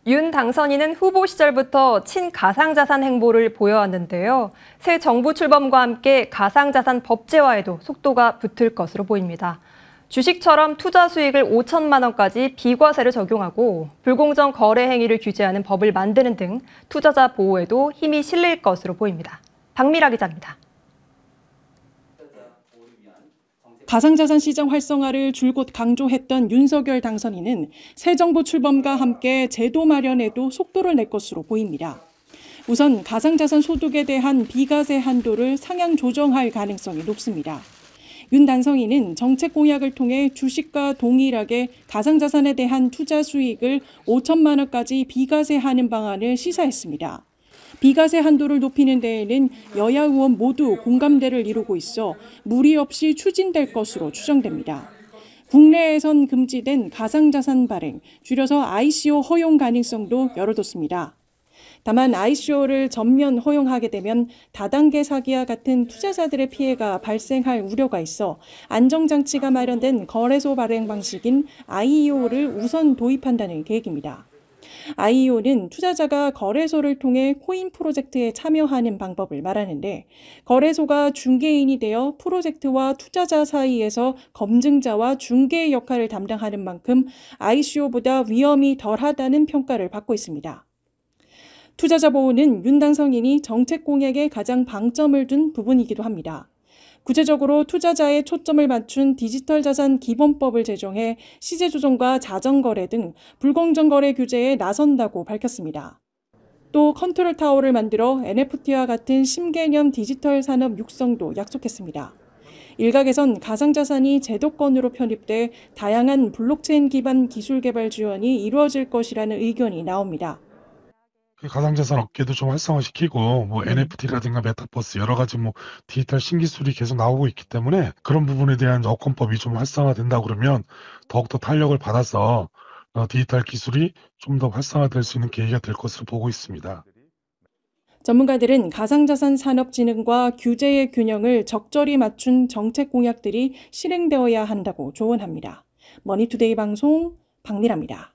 윤 당선인은 후보 시절부터 친가상자산 행보를 보여왔는데요. 새 정부 출범과 함께 가상자산 법제화에도 속도가 붙을 것으로 보입니다. 주식처럼 투자 수익을 5천만 원까지 비과세를 적용하고 불공정 거래 행위를 규제하는 법을 만드는 등 투자자 보호에도 힘이 실릴 것으로 보입니다. 박미라 기자입니다. 가상자산 시장 활성화를 줄곧 강조했던 윤석열 당선인은 새 정부 출범과 함께 제도 마련에도 속도를 낼 것으로 보입니다. 우선 가상자산 소득에 대한 비과세 한도를 상향 조정할 가능성이 높습니다. 윤 당선인은 정책 공약을 통해 주식과 동일하게 가상자산에 대한 투자 수익을 5천만 원까지 비과세하는 방안을 시사했습니다. 비과세 한도를 높이는 데에는 여야 의원 모두 공감대를 이루고 있어 무리 없이 추진될 것으로 추정됩니다. 국내에선 금지된 가상자산 발행, 줄여서 ICO 허용 가능성도 열어뒀습니다. 다만 ICO를 전면 허용하게 되면 다단계 사기와 같은 투자자들의 피해가 발생할 우려가 있어 안정장치가 마련된 거래소 발행 방식인 IEO를 우선 도입한다는 계획입니다. IEO는 투자자가 거래소를 통해 코인 프로젝트에 참여하는 방법을 말하는데 거래소가 중개인이 되어 프로젝트와 투자자 사이에서 검증자와 중개 역할을 담당하는 만큼 ICO보다 위험이 덜하다는 평가를 받고 있습니다. 투자자 보호는 윤 당선인이 정책 공약에 가장 방점을 둔 부분이기도 합니다. 구체적으로 투자자의 초점을 맞춘 디지털 자산 기본법을 제정해 시세 조정과 자전거래 등 불공정 거래 규제에 나선다고 밝혔습니다. 또 컨트롤 타워를 만들어 NFT와 같은 신개념 디지털 산업 육성도 약속했습니다. 일각에선 가상자산이 제도권으로 편입돼 다양한 블록체인 기반 기술 개발 지원이 이루어질 것이라는 의견이 나옵니다. 가상자산 업계도 좀 활성화시키고 NFT라든가 메타버스 여러 가지 디지털 신기술이 계속 나오고 있기 때문에 그런 부분에 대한 여건법이 좀 활성화된다 그러면 더욱더 탄력을 받아서 디지털 기술이 좀 더 활성화될 수 있는 계기가 될 것으로 보고 있습니다. 전문가들은 가상자산 산업 진흥과 규제의 균형을 적절히 맞춘 정책 공약들이 실행되어야 한다고 조언합니다. 머니투데이 방송 박미라입니다.